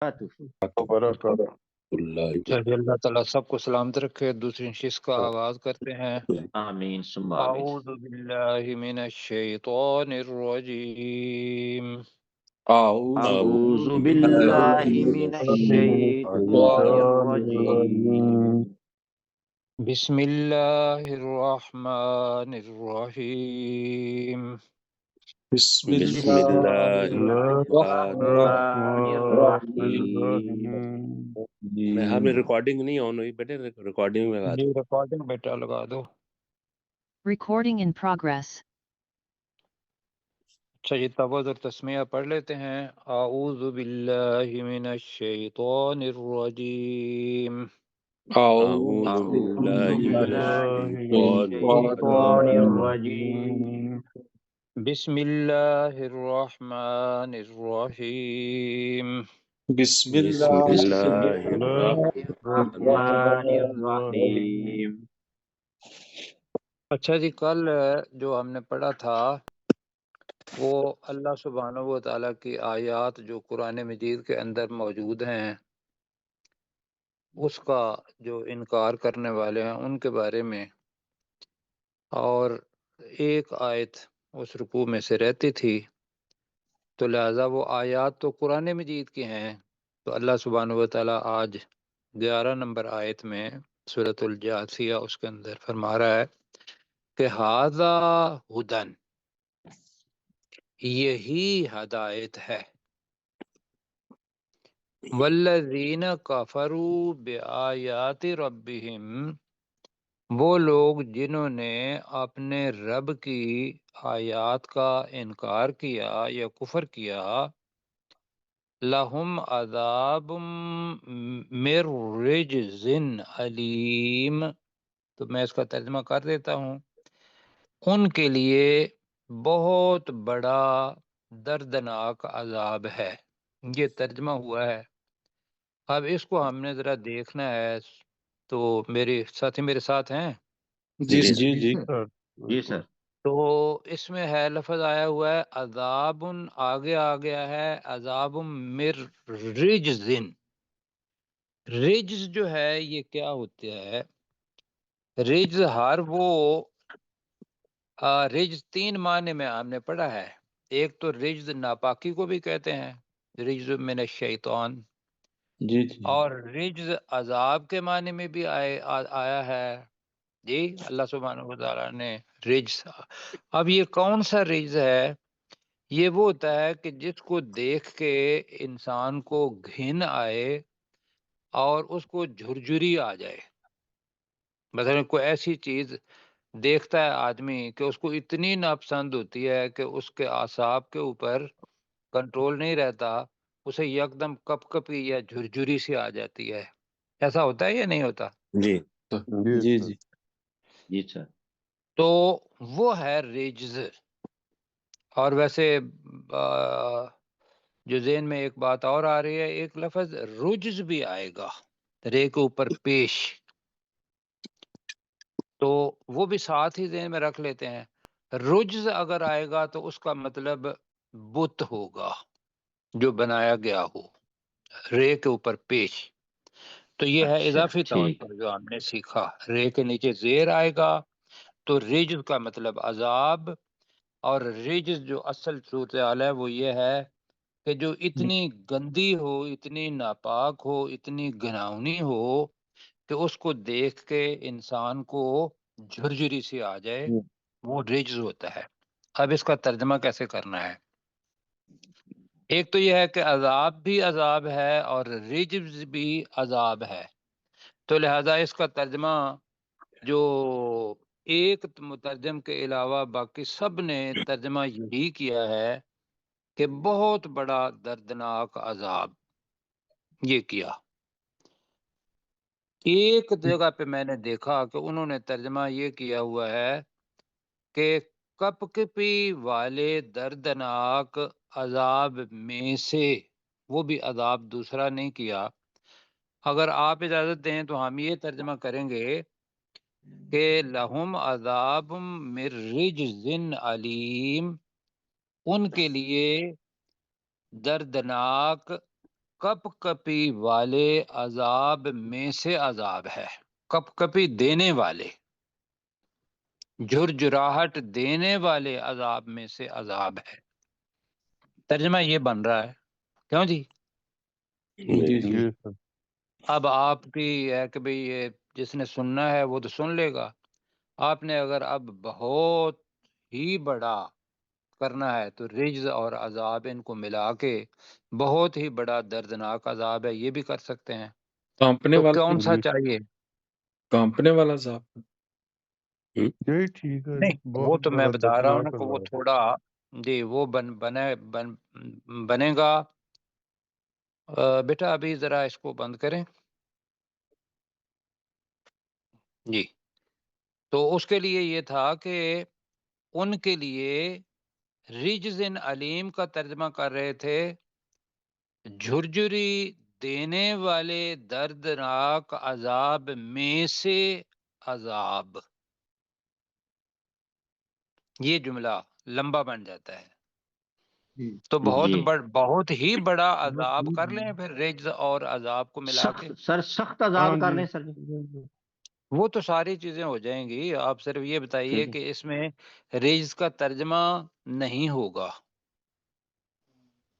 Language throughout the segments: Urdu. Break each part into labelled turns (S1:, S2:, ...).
S1: وبرکاتہ۔
S2: چلیے اللہ تعالیٰ سب کو سلامت رکھے۔ دوسری شش کا آغاز کرتے ہیں۔
S3: آمین ثم آمین۔
S2: اعوذ باللہ من الشیطان الرجیم۔
S3: اعوذ باللہ من الشیطان الرجیم۔
S2: بسم اللہ الرحمن الرحیم۔
S1: بسم
S3: بسم
S1: اللہ
S3: الرحمن الرحیم۔
S4: میں ہمیں ریکارڈنگ نہیں آن ہوئی بیٹے، ریکارڈنگ لگا
S2: جی
S4: دو۔
S2: ریکارڈنگ بیٹا لگا دو۔
S5: Recording in progress.
S2: اچھا جی تبوذ اور تسمیہ پڑھ لیتے ہیں۔ اعوذ باللہ من الشیطان الرجیم۔
S4: اعوذ باللہ من الشیطان
S3: الرجیم۔
S2: بسم اللہ الرحمن الرحیم۔
S1: بسم
S4: بسم اللہ
S3: الرحمن الرحیم۔
S2: اچھا جی کل جو ہم نے پڑھا تھا وہ اللہ سبحانہ و تعالیٰ کی آیات جو قرآن مجید کے اندر موجود ہیں اس کا جو انکار کرنے والے ہیں ان کے بارے میں، اور ایک آیت اس رکوع میں سے رہتی تھی، تو لہٰذا وہ آیات تو قرآن مجید کی ہیں، تو اللہ سبحانہ و تعالیٰ آج 11 نمبر آیت میں سورۃ الجاثیہ اس کے اندر فرما رہا ہے کہ ھذا ھدی، یہی ہدایت ہے، والذین کفروا بآیات ربہم، وہ لوگ جنہوں نے اپنے رب کی آیات کا انکار کیا یا کفر کیا، لہم عذاب من رجز علیم، تو میں اس کا ترجمہ کر دیتا ہوں، ان کے لیے بہت بڑا دردناک عذاب ہے۔ یہ ترجمہ ہوا ہے۔ اب اس کو ہم نے ذرا دیکھنا ہے، تو میرے ساتھی میرے ساتھ ہیں؟
S1: جی
S4: جی
S1: جی جی
S3: جی سر۔
S2: تو اس میں ہے لفظ آیا ہوا ہے عذاب، آگے آ گیا ہے عذاب مر رجزن۔ رجز جو ہے یہ کیا ہوتا ہے؟ رجز ہر وہ رجز 3 معنی میں ہم نے پڑھا ہے۔ ایک تو رجز ناپاکی کو بھی کہتے ہیں، رجز من الشیطان،
S1: جی جی
S2: اور رجز عذاب کے معنی میں بھی آیا ہے۔ جی اللہ سبحانہ و تعالیٰ نے رجز، اب یہ کون سا رجز ہے؟ یہ وہ ہوتا ہے کہ جس کو دیکھ کے انسان کو گھن آئے اور اس کو جھرجھری آ جائے۔ مثلا کوئی ایسی چیز دیکھتا ہے آدمی کہ اس کو اتنی ناپسند ہوتی ہے کہ اس کے اعصاب کے اوپر کنٹرول نہیں رہتا، اسے یکدم کپ کپی یا جھرجھری سی آ جاتی ہے۔ ایسا ہوتا ہے یا نہیں ہوتا؟
S4: جی
S1: جی جی
S3: جی سر۔
S2: تو وہ ہے رجز۔ اور ویسے جو ذہن میں ایک بات اور آ رہی ہے، ایک لفظ رجز بھی آئے گا، رے کے اوپر پیش، تو وہ بھی ساتھ ہی ذہن میں رکھ لیتے ہیں۔ رجز اگر آئے گا تو اس کا مطلب بت ہوگا جو بنایا گیا ہو، رے کے اوپر پیش، تو یہ ہے
S3: اچھا،
S2: اضافی طور
S3: ٹھیک۔
S2: پر جو ہم نے سیکھا۔ رے کے نیچے زیر آئے گا تو رجز کا مطلب عذاب، اور رجز جو اصل صورتحال ہے وہ یہ ہے کہ جو اتنی گندی ہو، اتنی ناپاک ہو، اتنی گھناؤنی ہو کہ اس کو دیکھ کے انسان کو جھرجھری سی آ جائے، وہ رجز ہوتا ہے۔ اب اس کا ترجمہ کیسے کرنا ہے؟ ایک تو یہ ہے کہ عذاب بھی عذاب ہے اور رجز بھی عذاب ہے، تو لہذا اس کا ترجمہ جو ایک مترجم کے علاوہ باقی سب نے ترجمہ یہی کیا ہے کہ بہت بڑا دردناک عذاب، یہ کیا۔ ایک جگہ پہ میں نے دیکھا کہ انہوں نے ترجمہ یہ کیا ہوا ہے کہ کپ کپی والے دردناک عذاب میں سے، وہ بھی عذاب دوسرا نہیں کیا۔ اگر آپ اجازت دیں تو ہم یہ ترجمہ کریں گے کہ لہم عذاب من رجز علیم، ان کے لیے دردناک کپ کپی والے عذاب میں سے عذاب ہے، کپ کپی دینے والے، جھرجھراہٹ دینے والے عذاب میں سے عذاب ہے۔ ترجمہ یہ بن رہا ہے، کیوں جی؟
S1: جی جی
S2: اب آپ کی ہے کہ بھئی یہ جس نے سننا ہے وہ تو سن لے گا، آپ نے اگر اب بہت ہی بڑا کرنا ہے تو رجز اور عذاب ان کو ملا کے بہت ہی بڑا دردناک عذاب ہے، یہ بھی کر سکتے ہیں۔
S1: کانپنے
S2: تو
S1: والا
S2: کون سا چاہیے؟
S1: کانپنے والا عذاب۔
S6: یہی ٹھیک ہے،
S2: نہیں وہ
S6: بہت
S2: تو میں
S6: بڑا
S2: بتا رہا ہوں نا
S6: دردناک
S2: کہ وہ
S6: عذاب۔
S2: تھوڑا جی وہ بنے گا۔ بیٹا ابھی ذرا اس کو بند کریں جی۔ تو اس کے لیے یہ تھا کہ ان کے لیے رجزن علیم کا ترجمہ کر رہے تھے جھرجھری دینے والے دردناک عذاب میں سے عذاب۔ یہ جملہ لمبا بن جاتا ہے، تو
S3: جی
S2: بہت ہی بڑا عذاب کر لیں پھر رجز اور عذاب کو ملا کے۔
S3: سخت سر، سخت
S6: ہاں
S3: عذاب کر
S6: جی،
S3: لیں سر جی۔
S2: وہ تو ساری چیزیں ہو جائیں گی، آپ صرف یہ بتائیے
S3: ٹھیک ہے،
S2: کہ اس میں رجز کا ترجمہ نہیں ہوگا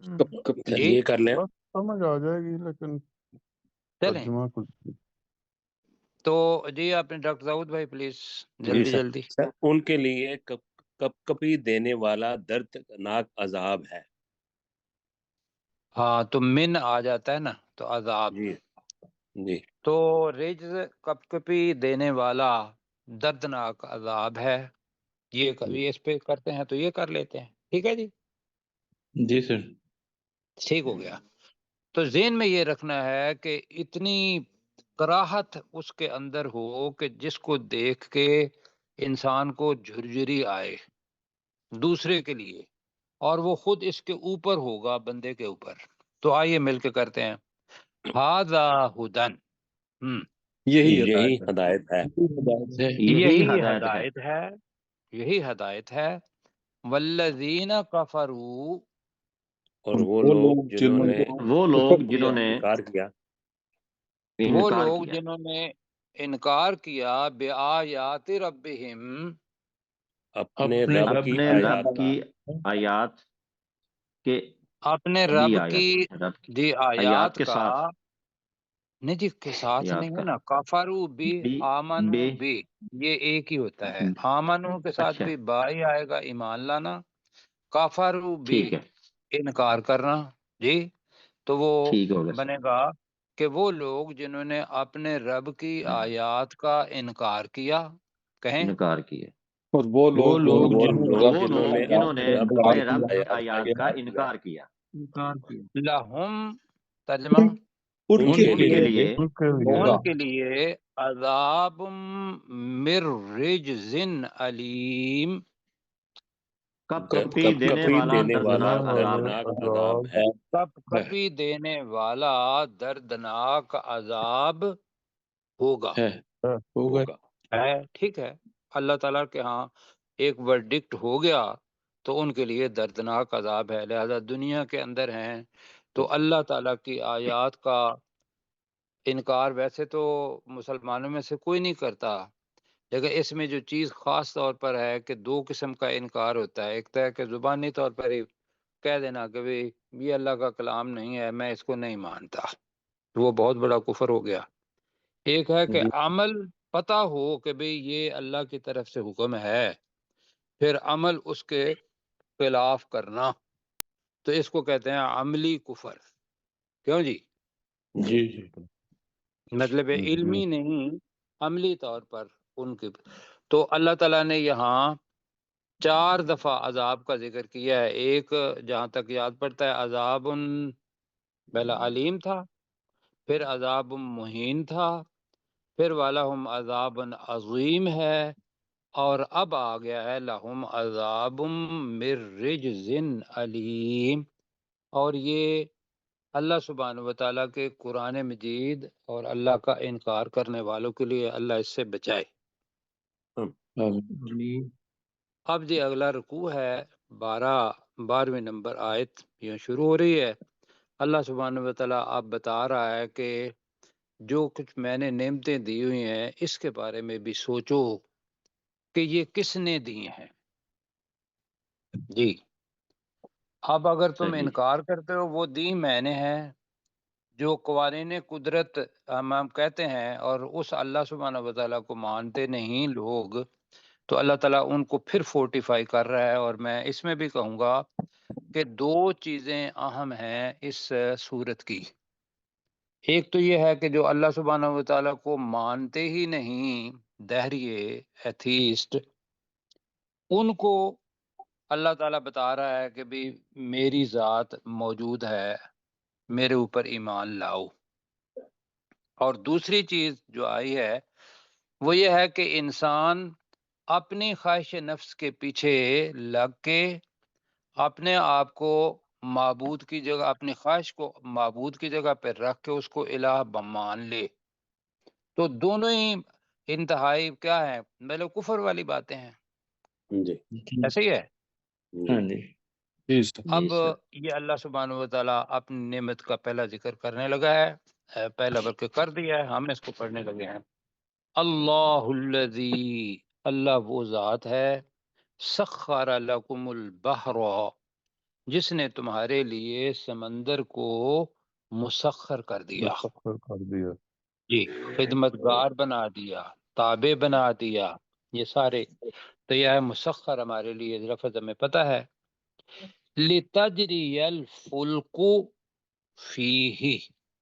S1: کب کب
S2: جی۔
S4: چلیے کر لیں۔
S6: بس سمجھ آ جائے گی، لیکن
S2: چلیں
S6: ترجمہ کچھ
S2: تو جی آپ نے ڈاکٹر داؤد بھائی پلیز
S4: جی
S2: جلدی
S4: سر،
S2: جلدی۔
S4: سر ان کے لیے کپ کپی دینے والا دردناک عذاب ہے۔
S2: ہاں تو من آ جاتا ہے نا تو عذاب،
S4: جی جی
S2: تو رجز کپ کپی دینے والا دردناک عذاب ہے۔ یہ کبھی اس پہ کرتے ہیں تو یہ کر لیتے ہیں، ٹھیک ہے جی،
S1: جی سر۔
S2: ٹھیک ہو گیا۔ تو ذہن میں یہ رکھنا ہے کہ اتنی کراہت اس کے اندر ہو کہ جس کو دیکھ کے انسان کو جھرجھری آئے دوسرے کے لیے، اور وہ خود اس کے اوپر ہوگا بندے کے اوپر۔ تو آئیے مل کے کرتے ہیں ھذا ھدن،
S1: یہی
S4: یہی
S1: ہدایت
S4: ہدایت ہے۔
S1: ہے۔
S3: یہی
S2: یہی
S3: ہدایت ہے۔
S2: ہدایت ہے، یہی ہدایت ہے۔ والذین کفروا،
S4: اور وہ لوگ جنہوں نے
S3: وہ لوگ جنہوں نے
S4: انکار کیا
S2: وہ
S3: انکار
S2: لوگ
S3: کیا
S2: جنہوں نے انکار کیا بآیات ربہم،
S4: اپنے رب کی
S3: اپنے
S4: آیات
S3: رب کی آیات کے،
S2: اپنے
S3: جی
S2: رب کی
S3: آیات، رب کی
S2: دی
S3: آیات
S2: آیات
S3: کے
S2: کا،
S3: ساتھ،
S2: نہیں جی کے ساتھ
S3: آیات
S2: نہیں ہے
S3: کا
S2: نا، کفروا بھی
S3: بے
S2: آمنو
S3: بے
S2: بھی، یہ ایک ہی ہوتا ہے۔ آمنو کے ساتھ
S3: اچھا
S2: بھی با ہی آئے گا، ایمان لانا، کفروا بھی
S3: ٹھیک ہے،
S2: انکار کرنا جی۔ تو وہ
S3: ٹھیک ہو گیا سر۔
S2: بنے گا کہ وہ لوگ جنہوں نے اپنے رب کی آیات کا انکار کیا، کہیں
S3: انکار کیا،
S1: اور وہ
S3: وہ
S1: لوگ
S3: لوگ
S4: لوگ
S3: وہ
S4: جنہوں
S3: لوگ
S4: نے
S3: جنہوں نے
S4: کی
S3: اپنے رب کی
S4: آیات کا
S3: آیات کا
S4: انکار کیا،
S3: انکار کیا،
S2: لہم، ترجمہ
S1: ان کے
S3: ان کے
S1: لیے
S3: لیے
S6: ان کے لیے
S1: ہوگا
S2: ان کے لیے عذاب من رجز علیم،
S3: کپ
S4: کپ
S3: کپی دینے
S4: کپی
S3: والا
S4: دینے والا
S3: دردناک عذاب ہے۔
S4: دردناک عذاب ہے۔
S2: کپ کپی دینے والا دردناک عذاب ہوگا
S1: ہے ہوگا۔
S4: ہوگا۔
S2: ہے، ٹھیک ہے۔ اللہ تعالیٰ کے ہاں ایک ورڈکٹ ہو گیا تو ان کے لیے دردناک عذاب ہے، لہذا دنیا کے اندر ہیں تو اللہ تعالیٰ کی آیات کا انکار ویسے تو مسلمانوں میں سے کوئی نہیں کرتا، لیکن اس میں جو چیز خاص طور پر ہے کہ دو قسم کا انکار ہوتا ہے۔ ایک تو ہے کہ زبانی طور پر ہی کہہ دینا کہ بھئی یہ اللہ کا کلام نہیں ہے، میں اس کو نہیں مانتا، وہ بہت بڑا کفر ہو گیا۔ ایک ہے کہ
S1: جی
S2: عمل پتہ ہو کہ بھئی یہ اللہ کی طرف سے حکم ہے، پھر عمل اس کے خلاف کرنا، تو اس کو کہتے ہیں عملی کفر، کیوں جی؟
S1: جی جی
S2: مطلب علمی نہیں، عملی طور پر ان کے۔ تو اللہ تعالیٰ نے یہاں 4 دفعہ عذاب کا ذکر کیا ہے۔ ایک جہاں تک یاد پڑتا ہے عذاب پہلا علیم تھا، پھر عذاب مہین تھا، پھر والہم عذاب عظیم ہے، اور اب آ گیا ہے لہم عذاب من رجز علیم۔ اور یہ اللہ سبحانہ و تعالیٰ کے قرآن مجید اور اللہ کا انکار کرنے والوں کے لیے اللہ اس سے بچائے۔ اب جی اگلا رکوع ہے 12ویں نمبر آیت یوں شروع ہو رہی ہے، اللہ سبحانہ و تعالیٰ اب بتا رہا ہے کہ جو کچھ میں نے نعمتیں دی ہوئی ہیں اس کے بارے میں بھی سوچو کہ یہ کس نے دی ہیں. جی اب اگر تم
S3: صحیح.
S2: انکار کرتے ہو وہ دی میں نے ہے. جو قوانین قدرت ہم کہتے ہیں اور اس اللہ سبحانہ و تعالیٰ کو مانتے نہیں لوگ، تو اللہ تعالیٰ ان کو پھر فورٹیفائی کر رہا ہے. اور میں اس میں بھی کہوں گا کہ دو چیزیں اہم ہیں اس صورت کی. ایک تو یہ ہے کہ جو اللہ سبحانہ و تعالیٰ کو مانتے ہی نہیں، دہریے ایتھیسٹ، ان کو اللہ تعالیٰ بتا رہا ہے کہ بھی میری ذات موجود ہے، میرے اوپر ایمان لاؤ. اور دوسری چیز جو آئی ہے وہ یہ ہے کہ انسان اپنی خواہش نفس کے پیچھے لگ کے اپنے آپ کو معبود کی جگہ، اپنی خواہش کو معبود کی جگہ پہ رکھ کے اس کو الہ مان لے. تو دونوں ہی انتہائی کیا ہے، مطلب کفر والی باتیں ہیں.
S4: جی
S2: ایسے ہی ہے.
S1: ہاں جی جی سر.
S2: اب یہ اللہ سبحانہ و تعالیٰ اپنی نعمت کا پہلا ذکر کرنے لگا ہے، پہلا بلکہ کر دیا ہے، ہم اس کو پڑھنے لگے ہیں. اللہ الذی، اللہ وہ ذات ہے، سخر لکم البحر، جس نے تمہارے لیے سمندر کو مسخر کر دیا.
S6: مسخر کر دیا.
S2: جی خدمتگار بنا دیا، تابع بنا دیا. یہ سارے تو یہ ہے مسخر ہمارے لیے، لفظ ہمیں پتہ ہے. لِتَجْرِيَ الْفُلْكُ فِيهِ،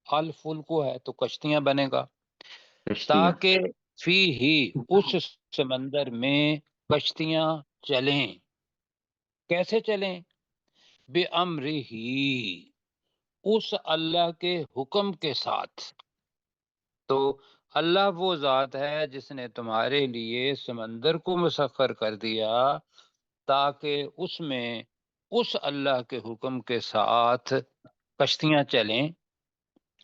S2: الفلک ہے تو کشتیاں بنے گا،
S3: کشتیاں.
S2: تاکہ فِيهِ اس سمندر میں کشتیاں چلیں. کیسے چلیں؟ بِأَمْرِهِ، اس اللہ کے حکم کے ساتھ. تو اللہ وہ ذات ہے جس نے تمہارے لیے سمندر کو مسخر کر دیا تاکہ اس میں اس اللہ کے حکم کے ساتھ کشتیاں چلیں.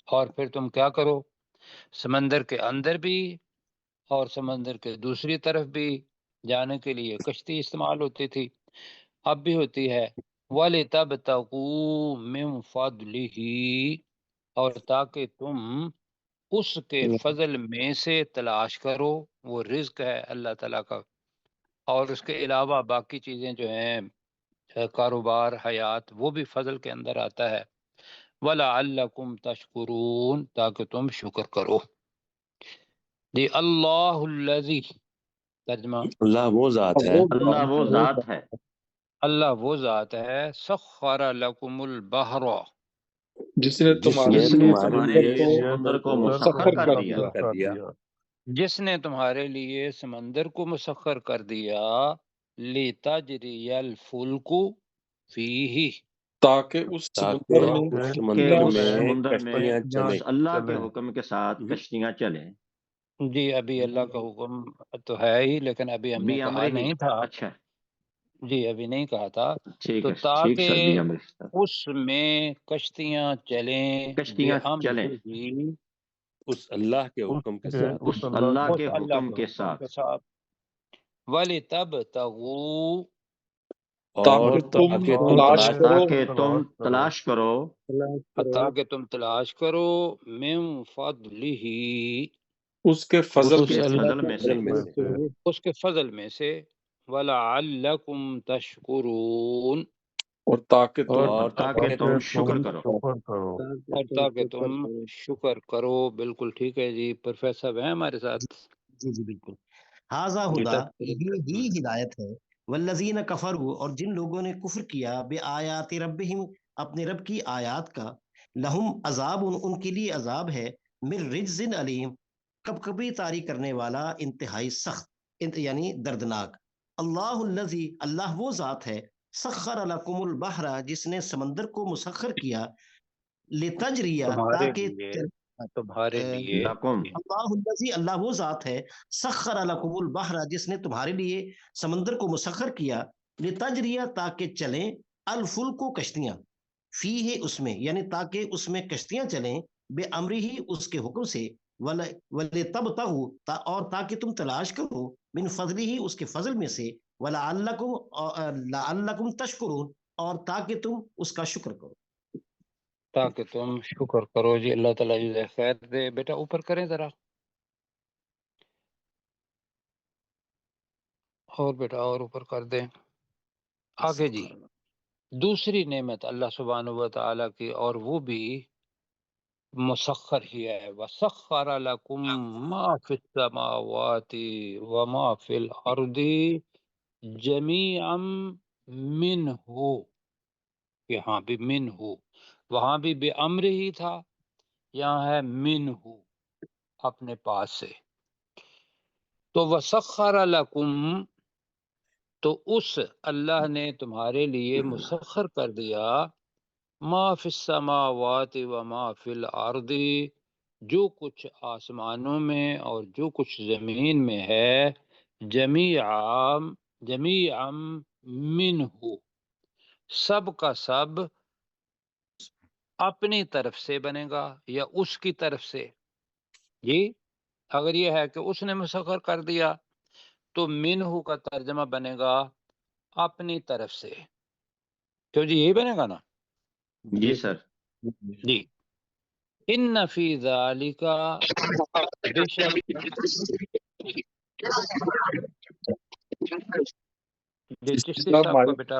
S2: اور پھر تم کیا کرو، سمندر کے اندر بھی اور سمندر کے دوسری طرف بھی جانے کے لیے کشتی استعمال ہوتی تھی، اب بھی ہوتی ہے. وَلِتَبْتَغُوا مِنْ فَضْلِهِ، اور تاکہ تم اس کے فضل میں سے تلاش کرو. وہ رزق ہے اللہ تعالیٰ کا، اور اس کے علاوہ باقی چیزیں جو ہیں، کاروبار، حیات، وہ بھی فضل کے اندر آتا ہے. وَلَعَلَّكُمْ تَشْكُرُونَ، تاکہ تم شکر کرو. دی اللہ الذی، ترجمہ
S4: اللہ وہ ذات ہے،
S3: اللہ وہ ذات ہے،
S2: اللہ وہ ذات ہے، سخر لکم البحر،
S1: جس نے
S4: جس
S1: تمہارے
S4: نے
S3: جس نے
S4: تمہارے
S3: تمہارے
S4: لیے
S3: لیے سمندر کو مسخر کر دیا.
S4: کر دیا.
S2: جس نے تمہارے لیے سمندر کو مسخر کر دیا. لِتَجْرِيَ الْفُلْكُ فِيهِ،
S1: تاکہ اس سمندر
S4: تاکہ
S1: میں
S4: اس
S3: کہ
S4: سمندر
S3: اس
S4: میں
S3: سمندر میں
S4: کشتیاں چلیں.
S3: اس اللہ کے حکم کے ساتھ
S4: ہم۔
S3: کشتیاں چلیں.
S2: جی ابھی اللہ کا حکم تو ہے ہی، لیکن ابھی ہم نے
S3: بھی
S2: کہا
S3: امرہ ہی.
S2: نہیں تھا.
S3: اچھا
S2: جی ابھی نہیں کہا تھا.
S3: ٹھیک
S2: تو
S3: ہے، ٹھیک سر، بھی
S2: تاکہ
S3: امرہ،
S2: اس میں کشتیاں چلیں
S3: کشتیاں چلیں
S2: بِأَمْرِهِ،
S4: اس اللہ کے حکم کے ساتھ.
S3: اس اللہ
S2: اس
S3: کے
S2: اللہ
S3: حکم کے
S2: حکم کے
S3: ساتھ.
S2: ساتھ. وَلِتَبْتَغُوا،
S4: اور
S1: تاکہ تم
S4: تلاش
S1: تلاش کرو،
S3: تاکہ تم تلاش کرو
S2: تاکہ تم تلاش کرو من فضلہ،
S1: اس کے
S3: اس
S1: فضل
S3: کے فضل میں سے.
S4: فضل میں سے.
S2: اس کے فضل میں سے. وَلَعَلَّكُمْ تَشْكُرُونَ،
S1: اور تاکہ تم
S4: اور
S3: تاکہ تم شکر کرو.
S6: شکر کرو.
S2: اور تاکہ تم شکر کرو. بالکل ٹھیک ہے جی. پروفیسر صاحب ہیں ہمارے ساتھ.
S7: جی جی بالکل. ھذا ہدا، یہی ہدایت ہے. والذین کفروا، اور جن لوگوں نے کفر کیا، بے آیات ربہم، اپنے رب کی آیات کا، لہم عذاب، ان کے لیے عذاب ہے، من رجز علیم، کب کبھی طاری کرنے والا، انتہائی سخت، یعنی دردناک. اللہ الذی، اللہ وہ ذات ہے، سخر لکم البحر، جس نے سمندر کو مسخر کیا، لتجریہ،
S2: تمہارے
S7: تاکہ
S2: لیے، تمہارے لیے.
S3: لکم،
S7: اللہ الذی، اللہ وہ ذات ہے، سخر لکم البحر، جس نے تمہارے لیے سمندر کو مسخر کیا، لتجریہ، تاکہ چلیں، الفلک کو کشتیاں، فیہ، اس میں، یعنی تاکہ اس میں کشتیاں چلیں، بے امرہ، اس کے حکم سے، ولتبتغوا، اور تاکہ تم تلاش کرو، من فضلہ، اس کے فضل میں سے، لعلکم تشکرون، اور تاکہ تم اس کا شکر کرو.
S2: تاکہ تم شکر کرو جی اللہ تعالیٰ جزائے خیر دے. بیٹا اوپر کریں ذرا، اور بیٹا اور اوپر کر دیں. آگے جی دوسری نعمت اللہ سبحانہ و تعالیٰ کی، اور وہ بھی مسخر ہی ہے. وَسَخَّرَ لَكُم مَّا فِي السَّمَاوَاتِ وَمَا فِي الْأَرْضِ جَمِيعًا مِّنْهُ. یہاں بھی منہ، وہاں بھی بے امر ہی تھا، یہاں ہے منہ اپنے پاس سے. تو وَسَخَّرَ لَكُم، تو اس اللہ نے تمہارے لیے مسخر کر دیا ما فی السماوات و ما فی الارض، جو کچھ آسمانوں میں اور جو کچھ زمین میں ہے، جمیعا منہ، سب کا سب اپنی طرف سے بنے گا یا اس کی طرف سے. جی اگر یہ ہے کہ اس نے مسخر کر دیا تو منہ کا ترجمہ بنے گا اپنی طرف سے. کیوں جی یہی بنے گا نا؟
S3: جی سر.
S2: جی ان فی ذالک، بے شک جی چشتی صاحب کا بیٹا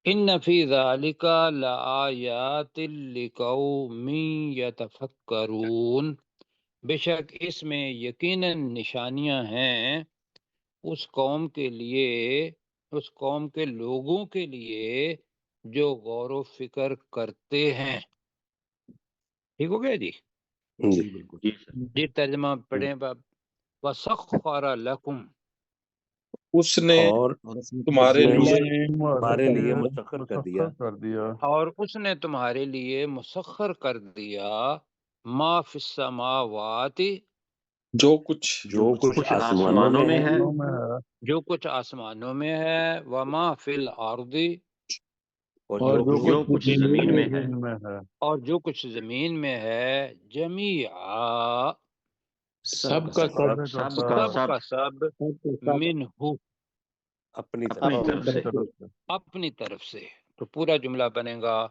S2: ان فی ذالک لآیات لقوم یتفکرون، بے شک اس میں یقیناً نشانیاں ہیں اس قوم کے لیے، اس قوم کے لوگوں کے لیے جو غور و فکر کرتے ہیں. ٹھیک ہو گیا جی؟
S4: جی بالکل.
S3: جی سر.
S2: جی ترجمہ پڑھیں باب. وَسَخَّرَ لَكُمْ،
S1: اس نے
S4: اور
S1: تمہارے
S4: اس نے
S1: لیے
S4: ہمارے لیے مسخر کر دیا
S6: کر دیا
S2: اور اس نے تمہارے لیے مسخر کر دیا ما فی السماوات،
S1: جو کچھ
S4: جو کچھ
S3: کچھ
S4: آسمانوں میں ہے
S6: آسمانوں میں ہے
S2: جو کچھ آسمانوں میں ہے، وما فی الارض،
S4: اور
S6: اور
S4: جو
S6: جو
S3: جو
S4: کچھ
S3: کچھ زمین میں ہے،
S6: زمین میں ہے
S2: اور جو کچھ زمین میں ہے، جمیعا،
S1: سب کا سب
S3: سب کا
S2: سب کا سب، منہ،
S4: اپنی طرف
S3: اپنی
S6: اپنی
S3: طرف سے.
S6: طرف سے
S2: اپنی طرف سے. تو پورا جملہ بنے گا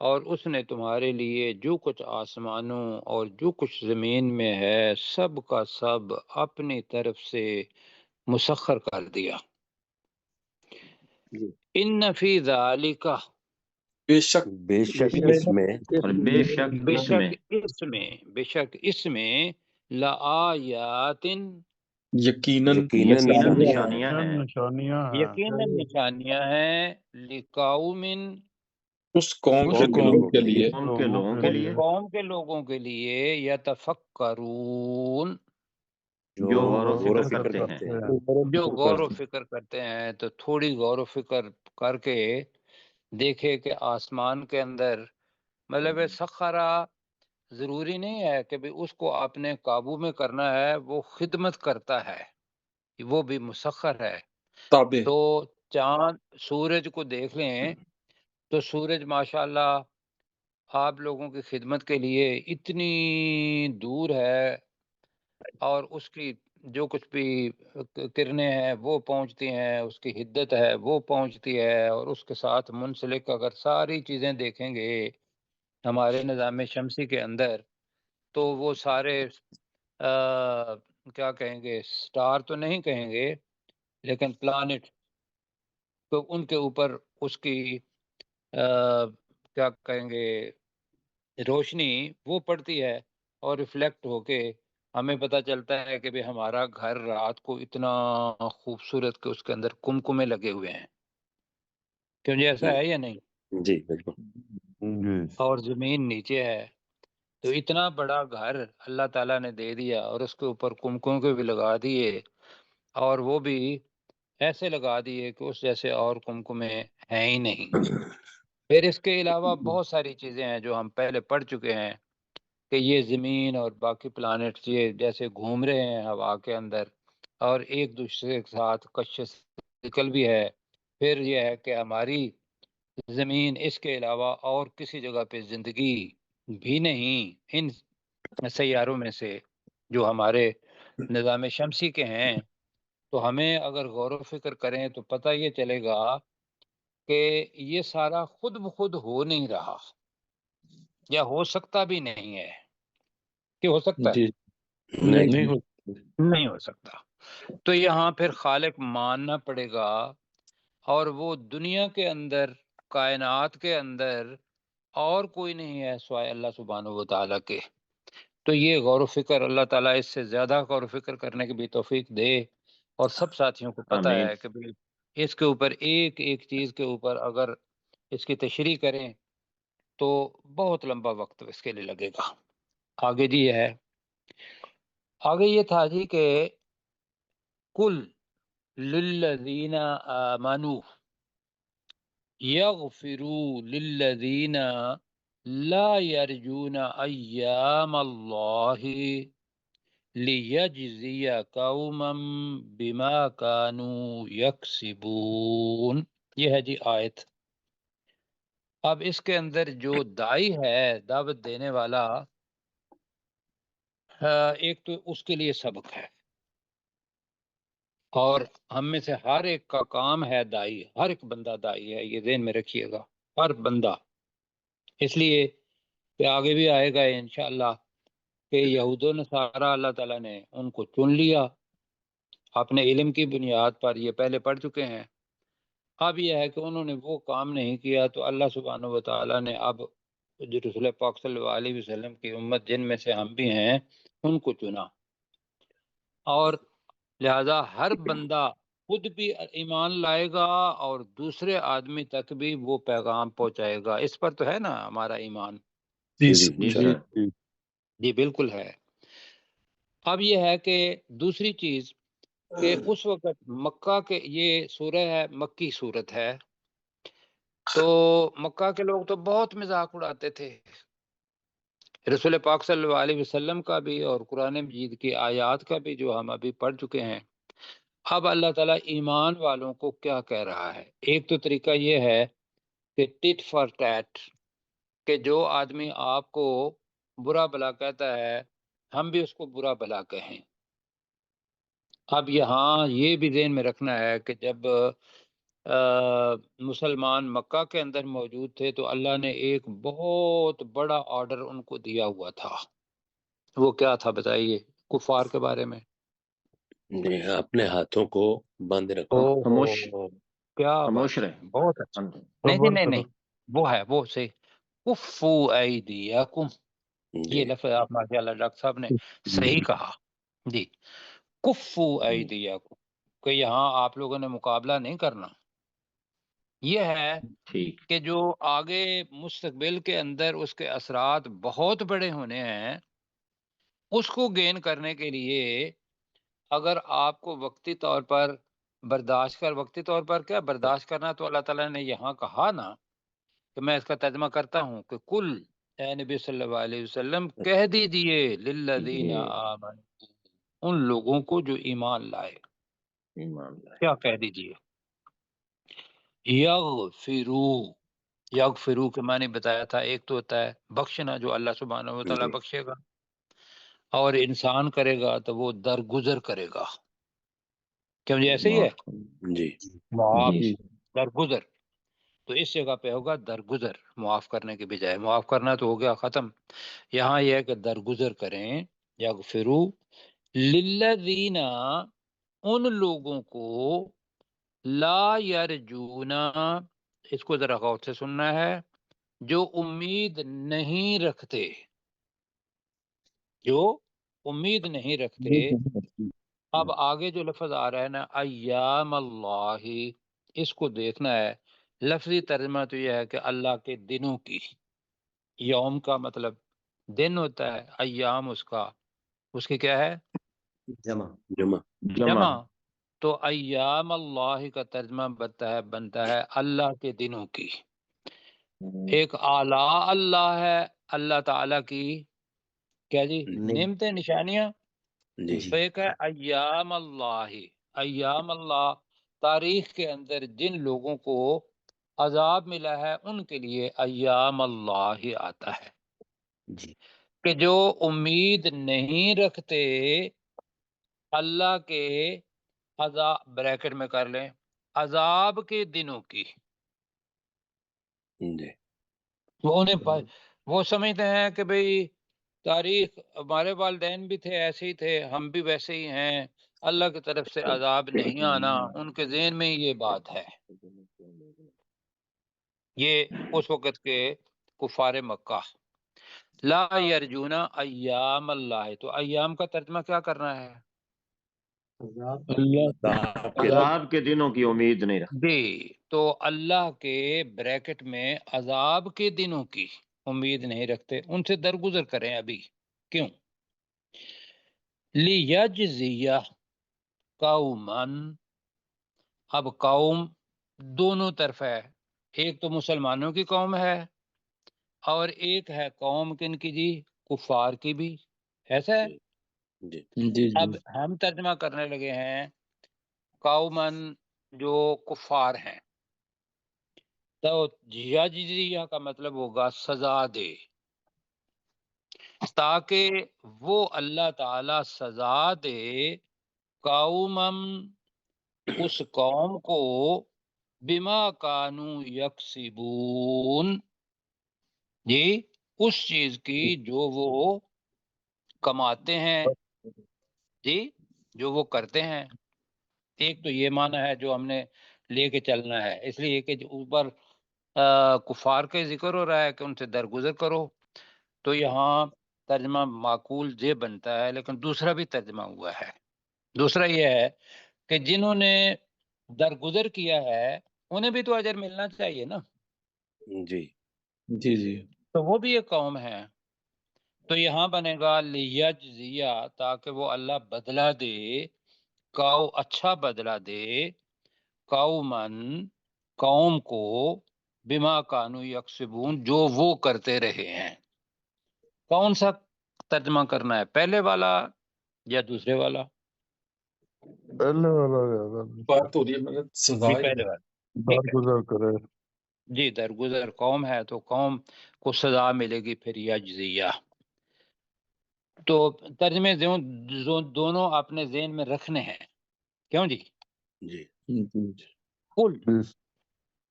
S2: اور اس نے تمہارے لیے جو کچھ آسمانوں اور جو کچھ زمین میں ہے سب کا سب اپنی طرف سے مسخر کر دیا.
S4: جی.
S2: ان فی ذالک،
S1: بے شک
S4: بے شک اس میں
S3: اور بے شک
S2: بے
S3: اس میں
S2: شک اس میں، بے شک اس میں لآیات،
S1: یقیناً
S4: یقیناً
S3: یقیناً
S4: نشانیاں
S3: نشانیاں ہیں.
S6: نشانیاں ہیں
S2: یقیناً نشانیاں ہیں، لقوم،
S1: اس قوم
S2: اس
S1: کے
S4: قوم کے
S1: لوگوں
S4: لوگوں
S1: کے
S4: کے
S1: لیے
S3: قوم کے لوگوں کے لیے
S2: قوم کے لوگوں کے لیے، یتفکرون،
S3: جو غور و
S4: غور و
S3: فکر
S4: فکر
S3: کرتے ہیں.
S4: ہیں.
S2: جو غور و فکر کرتے ہیں. تو تھوڑی غور و فکر کر کے دیکھے کہ آسمان کے اندر مطلب سخرا ضروری نہیں ہے کہ بھی اس کو آپ نے قابو میں کرنا ہے، وہ خدمت کرتا ہے، وہ بھی مسخر ہے.
S1: تابع
S2: تو چاند سورج کو دیکھ لیں تو سورج ماشاءاللہ آپ لوگوں کی خدمت کے لیے اتنی دور ہے، اور اس کی جو کچھ بھی کرنیں ہیں وہ پہنچتی ہیں، اس کی حدت ہے وہ پہنچتی ہے، اور اس کے ساتھ منسلک اگر ساری چیزیں دیکھیں گے ہمارے نظام شمسی کے اندر تو وہ سارے کیا کہیں گے، سٹار تو نہیں کہیں گے لیکن پلانٹ، تو ان کے اوپر اس کی کیا کہیں گے روشنی وہ پڑتی ہے اور ریفلیکٹ ہو کے ہمیں پتہ چلتا ہے کہ بھی ہمارا گھر رات کو اتنا خوبصورت کہ اس کے اندر کمکمے لگے ہوئے ہیں. کیوں جی ایسا ہے یا نہیں؟
S4: جی بالکل.
S6: جی
S2: اور زمین نیچے ہے، تو اتنا بڑا گھر اللہ تعالیٰ نے دے دیا اور اس کے اوپر کمکمے بھی لگا دیے، اور وہ بھی ایسے لگا دیے کہ اس جیسے اور کمکمے ہیں ہی نہیں. پھر اس کے علاوہ بہت ساری چیزیں ہیں جو ہم پہلے پڑھ چکے ہیں کہ یہ زمین اور باقی پلانٹس یہ جیسے گھوم رہے ہیں ہوا کے اندر اور ایک دوسرے کے ساتھ کشش نکل بھی ہے. پھر یہ ہے کہ ہماری زمین اس کے علاوہ اور کسی جگہ پہ زندگی بھی نہیں ان سیاروں میں سے جو ہمارے نظام شمسی کے ہیں. تو ہمیں اگر غور و فکر کریں تو پتہ یہ چلے گا کہ یہ سارا خود بخود ہو نہیں رہا، یا ہو سکتا بھی نہیں ہے، کہ ہو سکتا ہے؟
S1: جی
S4: نہیں
S1: نہیں ہو
S2: نہیں ہو سکتا۔ تو یہاں پھر خالق ماننا پڑے گا، اور وہ دنیا کے اندر، کائنات کے اندر اور کوئی نہیں ہے سوائے اللہ سبحانہ و تعالیٰ کے۔ تو یہ غور و فکر، اللہ تعالیٰ اس سے زیادہ غور و فکر کرنے کی بھی توفیق دے، اور سب ساتھیوں کو پتہ
S3: آمین۔
S2: ہے کہ بھی اس کے اوپر ایک ایک چیز کے اوپر اگر اس کی تشریح کریں تو بہت لمبا وقت اس کے لیے لگے گا۔ آگے جی ہے، آگے یہ تھا جی کہ کل للذین آمنوا یغفروا للذین لا یرجون ایام اللہ لیجزی قوما بما کانوا یکسبون۔ یہ ہے جی آیت۔ اب اس کے اندر جو دائی ہے، دعوت دینے والا، ایک تو اس کے لیے سبق ہے، اور ہم میں سے ہر ایک کا کام ہے دائی، ہر ایک بندہ دائی ہے، یہ ذہن میں رکھیے گا، ہر بندہ۔ اس لیے کہ آگے بھی آئے گا انشاءاللہ کہ یہود و نصارہ اللہ تعالیٰ نے ان کو چن لیا اپنے علم کی بنیاد پر، یہ پہلے پڑھ چکے ہیں۔ اب یہ ہے کہ انہوں نے وہ کام نہیں کیا، تو اللہ سبحانہ و تعالیٰ نے اب جو رسول پاک صلی اللہ علیہ وسلم کی امت جن میں سے ہم بھی ہیں ان کو چنا، اور لہذا ہر بندہ خود بھی ایمان لائے گا اور دوسرے آدمی تک بھی وہ پیغام پہنچائے گا۔ اس پر تو ہے نا ہمارا ایمان؟
S3: جی
S1: جی
S3: سر۔
S2: جی بالکل ہے۔ اب یہ ہے کہ دوسری چیز کہ اس وقت مکہ کے، یہ سورہ ہے مکی صورت ہے، تو مکہ کے لوگ تو بہت مذاق اڑاتے تھے رسول پاک صلی اللہ علیہ وسلم کا بھی، اور قرآن مجید کی آیات کا بھی جو ہم ابھی پڑھ چکے ہیں۔ اب اللہ تعالیٰ ایمان والوں کو کیا کہہ رہا ہے؟ ایک تو طریقہ یہ ہے کہ ٹٹ فار ٹیٹ، کہ جو آدمی آپ کو برا بھلا کہتا ہے ہم بھی اس کو برا بھلا کہیں۔ اب یہاں یہ بھی ذہن میں رکھنا ہے کہ جب مسلمان مکہ کے اندر موجود تھے تو اللہ نے ایک بہت بڑا آرڈر ان کو دیا ہوا تھا۔ وہ کیا تھا بتائیے کفار کے بارے میں؟
S4: جی، اپنے ہاتھوں کو بند رکھو۔
S3: خاموش
S2: کیا
S3: خاموش
S2: بات ہے،
S3: رہے۔
S2: بہت اچھا۔ نہیں جی نہیں نہیں، وہ ہے وہ سے کفو ایدیکم،
S4: جی
S2: یہ لفظ آپ ماشاء اللہ ڈاکٹر صاحب نے صحیح کہا جی، کفو ایدیکم، کہ یہاں آپ لوگوں نے مقابلہ نہیں کرنا۔ یہ ہے
S3: ٹھیک۔
S2: کہ جو آگے مستقبل کے اندر اس کے اثرات بہت بڑے ہونے ہیں، اس کو گین کرنے کے لیے اگر آپ کو وقتی طور پر وقتی طور پر کیا برداشت کرنا، تو اللہ تعالیٰ نے یہاں کہا نا کہ میں اس کا ترجمہ کرتا ہوں کہ کل، اے نبی صلی اللہ علیہ وسلم کہہ دیجئے للذین آمنوا، ان لوگوں کو جو ایمان لائے،
S3: ایمان لائے۔
S2: کیا کہہ دیجئے؟ یغفرو کے معنی بتایا تھا، ایک تو ہوتا ہے بخشنا جو اللہ سبحانہ و تعالیٰ
S4: جی
S2: بخشے گا، اور انسان کرے گا تو وہ درگزر کرے گا، کیوں جی ایسے ہی ہے،
S3: معاف کرنا۔
S4: جی
S2: معاف،
S3: جی
S2: درگزر، تو اس جگہ پہ ہوگا درگزر، معاف کرنے کے بجائے، معاف کرنا تو ہو گیا ختم، یہاں یہ ہے کہ درگزر کریں، یغفرو للذین، ان لوگوں کو، لا یرجونا، اس کو ذرا غور سے سننا ہے، جو امید نہیں رکھتے، جو امید نہیں رکھتے۔ اب آگے جو لفظ آ رہا ہے نا ایام اللہ، اس کو دیکھنا ہے، لفظی ترجمہ تو یہ ہے کہ اللہ کے دنوں کی، یوم کا مطلب دن ہوتا ہے، ایام اس کی کیا ہے؟
S7: جمع۔
S4: جمع۔
S2: جمع۔ تو ایام اللہ کا ترجمہ بنتا ہے اللہ کے دنوں کی۔ ایک اعلیٰ اللہ ہے، اللہ تعالیٰ کی کیا جی نعمتیں، نشانیاں،
S4: جی
S2: تو ایک ہے ایام اللہ، ایام اللہ، تاریخ کے اندر جن لوگوں کو عذاب ملا ہے ان کے لیے ایام اللہ آتا ہے،
S7: جی
S2: کہ جو امید نہیں رکھتے اللہ کے عذاب، بریکٹ میں کر لیں، عذاب کے دنوں کی،
S4: جی
S2: وہ انہیں وہ سمجھتے ہیں کہ بھئی تاریخ ہمارے والدین بھی تھے ایسے ہی تھے، ہم بھی ویسے ہی ہیں، اللہ کی طرف سے عذاب نہیں آنا، ان کے ذہن میں یہ بات ہے۔ یہ اس وقت کے کفار مکہ لا یرجون ایام اللہ، تو ایام کا ترجمہ کیا کرنا ہے؟
S3: عذاب کے دنوں کی امید نہیں رکھتے۔
S2: جی، تو اللہ کے بریکٹ میں عذاب کے دنوں کی امید نہیں رکھتے، ان سے درگزر کریں ابھی۔ کیوں؟ لیجزیہ قومن، اب قوم دونوں طرف ہے، ایک تو مسلمانوں کی قوم ہے اور ایک ہے قوم کن کی جی؟ کفار کی بھی، ایسا ہے؟
S4: جی
S1: جی
S2: اب ہم ترجمہ کرنے لگے ہیں قومن جو کفار ہیں، تو یجزیہ کا مطلب ہوگا سزا دے، تاکہ وہ اللہ تعالی سزا دے قومم اس قوم کو بما کانو یکسبون، جی اس چیز کی جو وہ کماتے ہیں، جی جو وہ کرتے ہیں۔ ایک تو یہ معنی ہے جو ہم نے لے کے چلنا ہے، اس لیے کہ جو اوپر کفار کا ذکر ہو رہا ہے کہ ان سے درگزر کرو، تو یہاں ترجمہ معقول یہ بنتا ہے، لیکن دوسرا بھی ترجمہ ہوا ہے۔ دوسرا یہ ہے کہ جنہوں نے درگزر کیا ہے انہیں بھی تو اجر ملنا چاہیے نا،
S4: جی
S1: جی جی
S2: تو وہ بھی ایک قوم ہے۔ تو یہاں بنے گا لیجزیہ، تاکہ وہ اللہ بدلہ دے، اچھا بدلہ دے، قومن قوم کو، بما کانو یکسبون جو وہ کرتے رہے ہیں۔ کون سا ترجمہ کرنا ہے، پہلے والا یا دوسرے والا؟
S6: پہلے والا زیادہ
S1: بات ہو رہی ہے مطلب سزا
S2: جی پہلے والا، ٹھیک ہے
S6: درگزر کرے۔
S2: جی، درگزر قوم ہے تو قوم کو سزا ملے گی پھر یجزیہ۔ تو ترجمے دونوں اپنے ذہن میں رکھنے ہیں، کیوں جی؟
S4: جی
S2: کل
S6: جی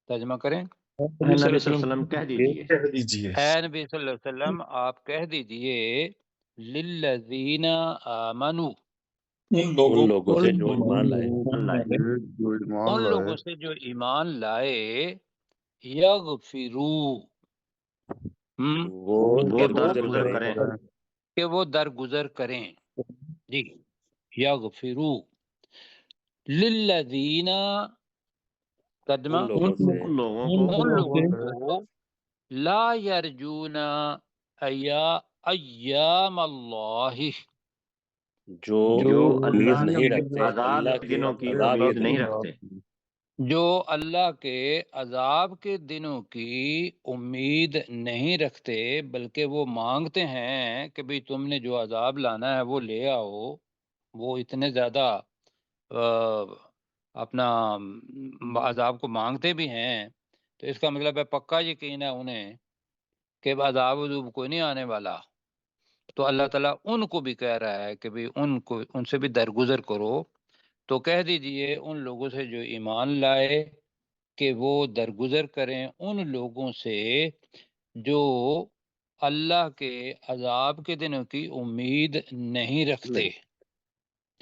S2: ترجمہ کریں،
S3: نبی صلی اللہ علیہ وسلم کہہ دیجئے،
S1: کہہ دیجیے
S2: اے نبی صلی اللہ علیہ وسلم آپ کہہ دیجئے للذین آمنو،
S1: ان لوگوں
S4: ان لوگوں سے جو ایمان لائے،
S6: یہ جو ایمان
S2: ان
S6: لائے
S2: لوگوں سے جو ایمان لائے، یغفرو،
S3: وہ
S2: کہ
S3: درگزر کریں،
S2: کہ وہ درگزر کریں، جی یغفرو للذین، ترجمہ
S4: ان لوگوں سے
S3: ان لوگوں
S2: ان
S3: کو
S2: لوگوں کو لا یرجون ایام اللہ،
S4: جو
S3: جو
S4: امید
S3: اللہ
S4: نہیں
S3: کے
S4: رکھتے
S3: عذاب
S4: اللہ
S3: کے
S4: کے
S3: دنوں کی
S4: عذاب کے
S3: امید نہیں
S4: دنوں
S3: رکھتے،
S2: جو اللہ کے عذاب کے دنوں کی امید نہیں رکھتے، بلکہ وہ مانگتے ہیں کہ بھئی تم نے جو عذاب لانا ہے وہ لے آؤ، وہ اتنے زیادہ اپنا عذاب کو مانگتے بھی ہیں، تو اس کا مطلب ہے پکا یقین ہے انہیں کہ عذاب وذوب کوئی نہیں آنے والا، تو اللہ تعالیٰ ان کو بھی کہہ رہا ہے کہ بھئی ان سے بھی درگزر کرو، تو کہہ دیجئے ان لوگوں سے جو ایمان لائے کہ وہ درگزر کریں ان لوگوں سے جو اللہ کے عذاب کے دنوں کی امید نہیں رکھتے۔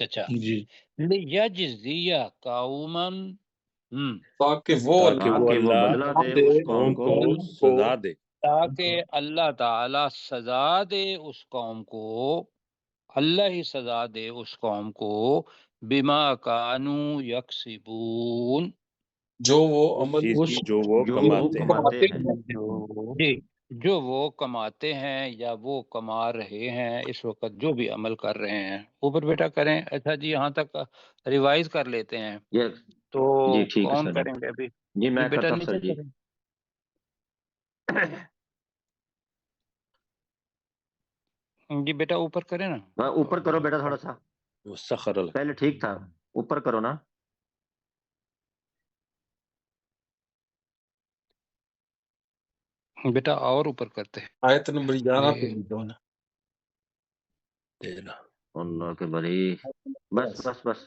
S2: اچھا،
S1: جی
S2: لیجزیہ قومن،
S1: تاکہ وہ
S4: تاکہ وہ
S3: تاکہ وہ
S4: اللہ
S3: بدلہ دے
S1: دے
S3: اس
S4: قوم
S3: قوم کو
S4: کو سزا دے،
S2: تاکہ اللہ تعالی سزا دے اس قوم کو، اللہ ہی سزا دے اس قوم کو، بما کانو یکسبون،
S1: جو وہ
S4: اس
S1: عمل
S4: چیز کی جو وہ
S3: جو وہ
S4: کماتے ہیں۔
S3: کماتے ہیں،
S6: جو
S2: جی جو وہ کماتے ہیں یا وہ کما رہے ہیں اس وقت جو بھی عمل کر رہے ہیں۔ اوپر بیٹا کریں، اچھا جی یہاں تک ریوائز کر لیتے ہیں،
S3: یہ
S2: تو
S3: جی ٹھیک ہے
S2: کون
S3: سر،
S2: کریں گے ابھی؟
S3: جی میں
S2: بیٹا
S3: کرتا ہوں
S2: نیچے
S3: سر جی۔
S2: کریں، جی بیٹا اوپر کریں نا،
S3: اوپر کرو بیٹا تھوڑا سا،
S4: سخر اللہ،
S3: پہلے ٹھیک تھا، اوپر کرو نا۔
S2: بیٹا اور اوپر کرتے ہیں۔
S1: آیت نمبر 11 پہ
S2: یہ
S1: جو نا
S4: تیرا
S3: اللہ کے بری، بس بس بس،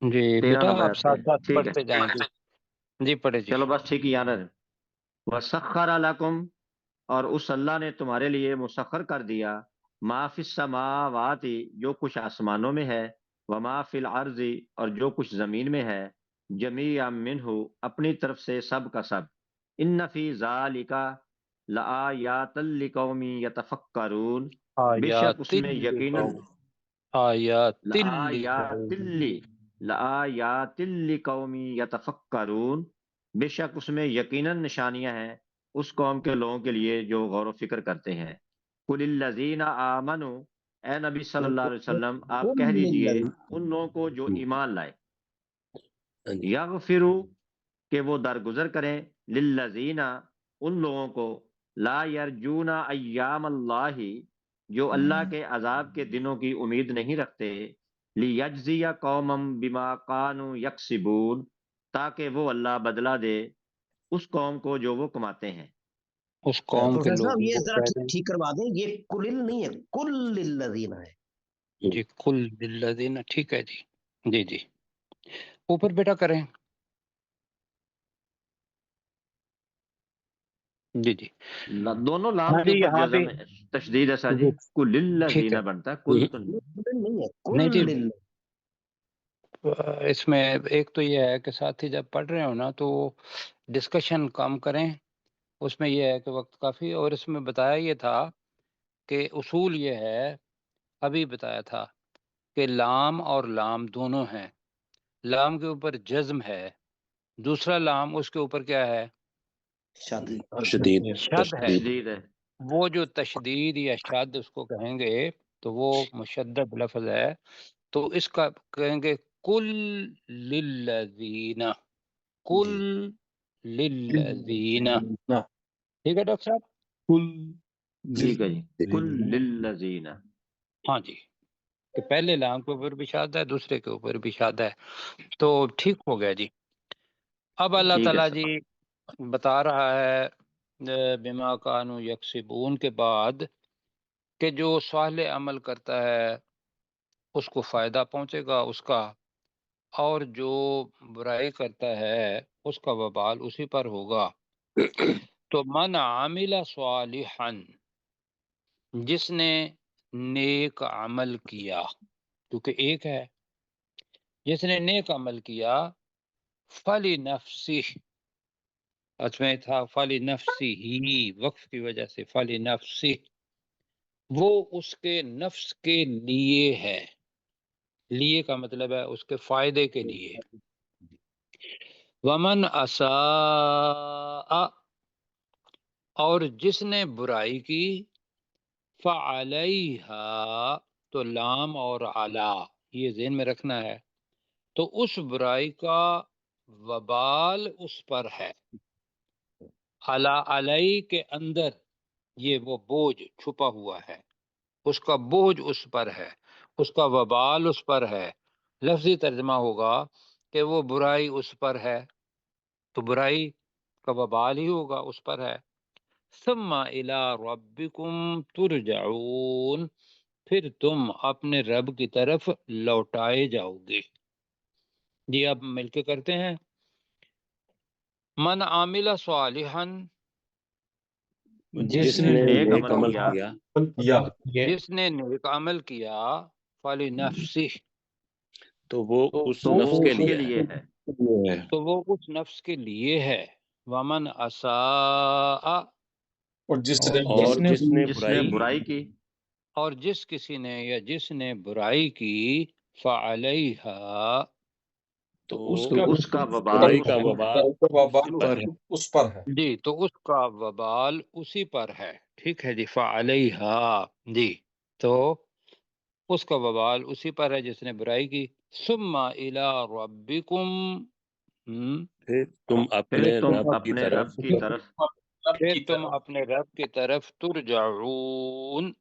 S2: جی
S3: 13
S2: بیٹا
S3: نمبر
S2: آپ
S3: آیت پہ
S2: ساتھ ساتھ
S3: ٹھیک ہے۔
S2: پڑھتے جائیں گے، جی پڑھے جی.
S3: چلو بس ٹھیک ہی یاد ہے. وَسَخَّرَ لَكُمْ، اور اس اللہ نے تمہارے لیے مسخر کر دیا، ما فی السماوات، جو کچھ آسمانوں میں ہے، وما فی الارض، اور جو کچھ زمین میں ہے، جمیعا منہ، اپنی طرف سے سب کا سب. ان فی ذالک لآیات لقوم یتفکرون، بے شک اس میں یقیناً لآیات لقوم یتفکرون، بے شک اس میں یقیناً نشانیاں ہیں اس قوم کے لوگوں کے لیے جو غور و فکر کرتے ہیں. قل الذین آمنوا، اے نبی صلی اللہ علیہ وسلم آپ کہہ دیجئے ان لوگوں کو جو ایمان لائے، یغفروا، کہ وہ درگزر کریں، للذین، ان لوگوں کو، لا یرجون ایام اللہ، جو اللہ کے عذاب کے دنوں کی امید نہیں رکھتے، لیجزی قوما بما کانوا یکسبون، تاکہ وہ اللہ بدلہ دے اس قوم کو جو وہ کماتے ہیں.
S2: اس قوم کے
S7: پروفیسر صاحب
S2: لوگوں
S7: یہ
S2: کو
S7: ذرا
S2: کہہ دیں
S7: ٹھیک کروا دیں، یہ کل نہیں ہے، کل للذین ہے.
S2: جی کل للذین، ٹھیک ہے جی. جی جی اوپر بیٹا کریں. جی جی
S3: دونوں لام
S2: ہاں
S3: کے
S2: جی
S3: اوپر
S2: یہاں
S3: جزم
S2: بھی
S3: تشدید ہے سر
S2: جی
S3: جی، کل
S2: ٹھیک
S3: الذین
S2: ہے.
S3: بنتا ہے، کل تو نہیں.
S7: یہ کل نہیں ہے، کل
S2: نہیں جی
S7: للہ.
S2: اس میں ایک تو یہ ہے کہ ساتھی جب پڑھ رہے ہو نا تو ڈسکشن کم کریں، اس میں یہ ہے کہ وقت کافی. اور اس میں بتایا یہ تھا کہ اصول یہ ہے، ابھی بتایا تھا کہ لام اور لام دونوں ہیں. لام کے اوپر جزم ہے، دوسرا لام اس کے اوپر کیا ہے؟
S7: شاد.
S4: تشدید
S2: شد ہے.
S3: تشدید ہے.
S2: وہ جو تشدید یا شد اس کو کہیں گے تو وہ مشدد لفظ ہے، تو اس کا کہیں گے کل للذین، کل للذین. ٹھیک ہے ڈاکٹر صاحب؟
S3: ٹھیک ہے جی، کل للذین.
S2: ہاں جی، کہ پہلے لام کے اوپر بھی شاد ہے، دوسرے کے اوپر بھی شاد ہے، تو ٹھیک ہو گیا جی. اب اللہ
S3: ٹھیک ہے
S2: تعالیٰ
S3: سر.
S2: جی بتا رہا ہے بما کانوا یکسبون کے بعد کہ جو صالح عمل کرتا ہے اس کو فائدہ پہنچے گا اس کا، اور جو برائی کرتا ہے اس کا وبال اسی پر ہوگا. تو من عامل صالحا، جس نے نیک عمل کیا، کیونکہ ایک ہے، جس نے نیک عمل کیا، فَلِنَفْسِهِ، اس میں تھا فَلِنَفْسِهِ، وقف کی وجہ سے فَلِنَفْسِهِ، وہ اس کے نفس کے لیے ہے. لیے کا مطلب ہے اس کے فائدے کے لیے. وَمَنْ أَسَاءَ، اور جس نے برائی کی، فَعَلَيْهَا، تو لام اور علا یہ ذہن میں رکھنا ہے، تو اس برائی کا وبال اس پر ہے. علا علیہ کے اندر یہ وہ بوجھ چھپا ہوا ہے، اس کا بوجھ اس پر ہے، اس کا وبال اس پر ہے. لفظی ترجمہ ہوگا کہ وہ برائی اس پر ہے تو برائی کا وبال ہی ہوگا اس پر ہے. ثم الی ربکم ترجعون، پھر تم اپنے رب کی طرف لوٹائے جاؤ گے. جی اب مل کے کرتے ہیں. من عامل صالحا،
S4: جس نے
S3: نیک
S4: نیک
S3: عمل
S4: عمل
S3: کیا،
S4: کیا
S2: جس نے نیک عمل کیا، فَلِنَفْسِهِ،
S4: تو وہ اس
S3: تو
S4: نفس
S3: وہ
S4: کے
S3: اس کے
S4: لیے
S3: لیے
S4: ہے.
S3: ہے.
S2: تو وہ اس نفس کے لیے ہے. ومن اساء،
S1: اور جس نے
S4: اور جس نے
S3: جس نے برائی کی،
S2: اور جس کسی نے یا جس نے برائی کی، فعلیہا،
S4: تو
S3: تو اس کا وبال
S4: برائی
S3: اس
S4: کا
S3: پر ہے.
S4: وبال
S1: اس پر ہے.
S2: جی تو اس کا وبال اسی پر ہے. ٹھیک ہے جی، فعلیہا، جی تو اس کا وبال اسی پر ہے جس نے برائی کی. ثم الی ربکم،
S4: پھر تم
S3: پھر
S4: اپنے
S3: تم
S4: رب کی
S3: اپنے
S4: طرف
S3: رب کی طرف
S2: پھر تم اپنے رب کی طرف ترجعون،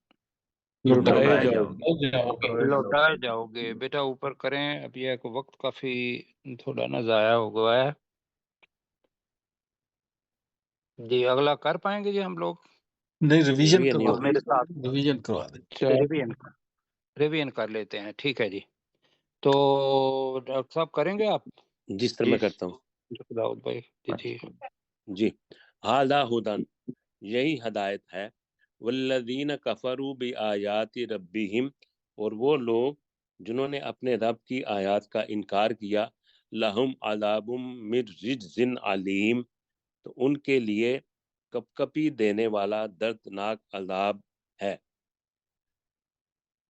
S4: لوٹائے
S3: لوٹائے
S4: جاؤ
S3: جاؤ گے.
S2: لوٹائے جاؤ گے. بیٹا اوپر کریں، اب یہ ہے کہ وقت کافی تھوڑا نا ضائع ہو گیا ہے. جی اگلا کر پائیں گے جی ہم لوگ؟
S1: نہیں ریویژن
S4: یہ نہیں
S1: کروا
S2: اور میرے ساتھ
S1: دیں، ریویژن کروا دیں.
S2: ریویژن کر لیتے ہیں. ٹھیک ہے جی. تو ڈاکٹر صاحب کریں گے آپ؟
S4: جس طرح میں کرتا ہوں.
S2: داؤد بھائی جی
S4: جی ھذا ھدن یہی ہدایت ہے، والذین کفروا بآیات ربہم اور وہ لوگ جنہوں نے اپنے رب کی آیات کا انکار کیا، لہم عذاب من رجز علیم تو ان کے لیے کپ کپی دینے والا دردناک عذاب ہے۔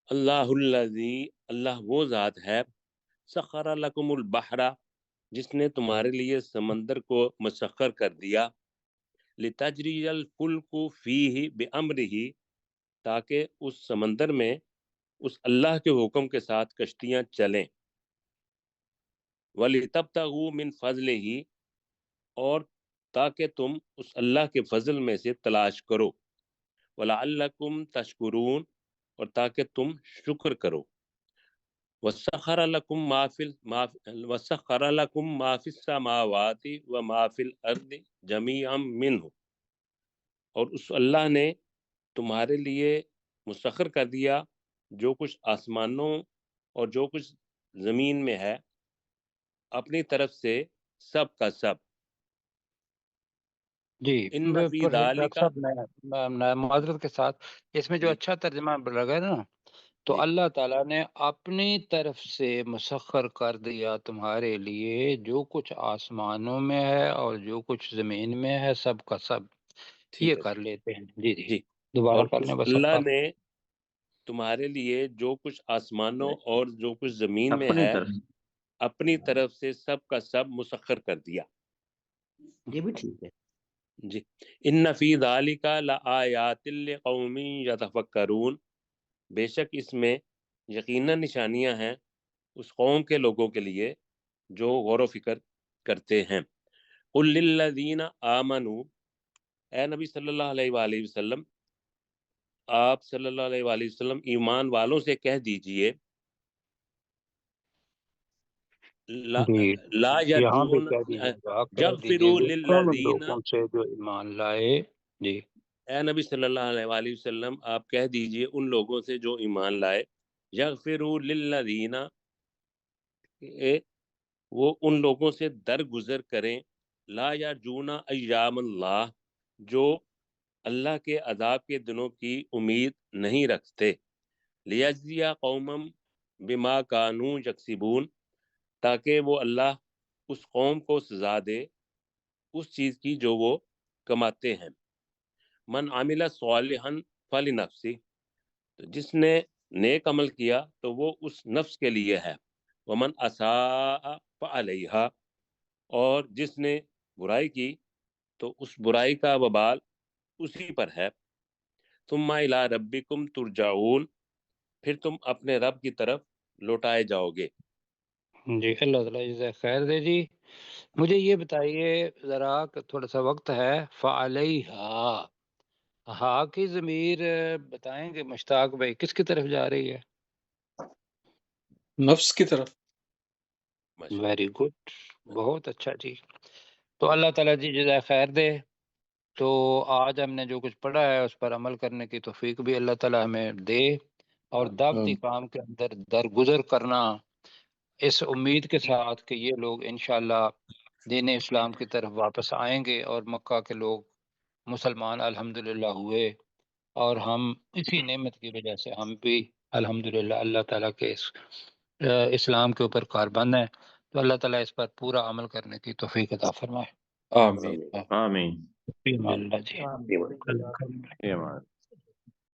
S4: اللہ الذی اللہ وہ ذات ہے، سخر لکم البحر جس نے تمہارے لیے سمندر کو مسخر کر دیا، لتجری الفلک فیہ بامرہ تاکہ اس سمندر میں اس اللہ کے حکم کے ساتھ کشتیاں چلیں، وَلِتَبْتَغُوا مِنْ فَضْلِهِ اور تاکہ تم اس اللہ کے فضل میں سے تلاش کرو، وَلَعَلَّكُمْ تَشْكُرُونَ اور تاکہ تم شکر کرو، وَسَخَّرَ لَكُمْ مَا فِي السَّمَاوَاتِ وَمَا فِي الْأَرْضِ جَمِيعًا مِّنْهُ اور اس اللہ نے تمہارے لیے مسخر کر دیا جو کچھ آسمانوں اور جو کچھ زمین میں ہے اپنی طرف سے سب کا سب۔
S2: جی
S4: ان فی
S2: ڈاکٹر
S4: ذالک
S2: صاحب میں معذرت کے ساتھ اس میں جو
S4: جی
S2: اچھا ترجمہ لگا ہے نا، تو
S4: جی
S2: اللہ تعالیٰ نے اپنی طرف سے مسخر کر دیا تمہارے لیے جو کچھ آسمانوں میں ہے اور جو کچھ زمین میں ہے سب کا سب،
S4: ٹھیک
S2: یہ
S4: ہے
S2: کر لیتے ہیں۔ جی جی
S4: جی
S2: دوبارہ
S4: اور
S2: کر
S4: اس
S2: لیں بس
S4: اللہ
S2: اب۔
S4: نے تمہارے لیے جو کچھ آسمانوں اور جو کچھ زمین میں
S3: اپنی
S4: ہے
S3: طرف
S4: اپنی طرف سے سب کا سب مسخر کر دیا۔
S7: یہ بھی ٹھیک ہے۔
S4: جی ان فی ذالک لآیات لقوم یتفکرون بے شک اس میں یقیناً نشانیاں ہیں اس قوم کے لوگوں کے لیے جو غور و فکر کرتے ہیں۔ قل للذین آمنوا اے نبی صلی اللہ علیہ وآلہ وسلم آپ صلی اللہ علیہ وآلہ وسلم ایمان والوں سے کہہ دیجئے لا,
S2: جی
S4: لا
S2: یہاں بھی
S4: یرجون
S2: کہہ دیجیے گا، کہہ دیجیے
S4: یغفروا
S2: گا ان
S4: للذین
S2: لوگوں سے جو ایمان لائے۔ جی
S4: اے نبی صلی اللہ علیہ وآلہ وسلم آپ کہہ دیجئے ان لوگوں سے جو ایمان لائے، یغفروا للذین وہ ان لوگوں سے درگزر کریں، لا یرجون ایام اللہ جو اللہ کے عذاب کے دنوں کی امید نہیں رکھتے، لیجزی قوما بما کانوا یکسبون تاکہ وہ اللہ اس قوم کو سزا دے اس چیز کی جو وہ کماتے ہیں۔ من عمل صالحا فلنفسہ تو جس نے نیک عمل کیا تو وہ اس نفس کے لیے ہے، ومن اساء فعلیہا اور جس نے برائی کی تو اس برائی کا وبال اسی پر ہے۔ ثم الی ربکم ترجعون پھر تم اپنے رب کی طرف لوٹائے جاؤ گے۔
S2: جی اللہ تعالیٰ جزائے خیر دے جی۔ مجھے یہ بتائیے ذرا کہ تھوڑا سا وقت ہے، فعلیہا ہا کی ضمیر بتائیں کہ مشتاق بھائی کس کی طرف جا رہی ہے؟
S1: نفس کی طرف۔
S2: ویری گڈ، بہت اچھا جی۔ تو اللہ تعالیٰ جی جزائے خیر دے۔ تو آج ہم نے جو کچھ پڑھا ہے اس پر عمل کرنے کی توفیق بھی اللہ تعالیٰ ہمیں دے، اور دعوتی کام کے اندر درگزر کرنا اس امید کے ساتھ کہ یہ لوگ انشاءاللہ دین اسلام کی طرف واپس آئیں گے اور مکہ کے لوگ مسلمان الحمدللہ ہوئے، اور ہم اسی نعمت کی وجہ سے ہم بھی الحمدللہ اللہ تعالیٰ کے اس اسلام کے اوپر کاربند ہیں۔ تو اللہ تعالیٰ اس پر پورا عمل کرنے کی توفیق عطا فرمائے۔
S1: آمین۔
S3: آمین
S2: ایمان اللہ جی۔
S3: یہ بات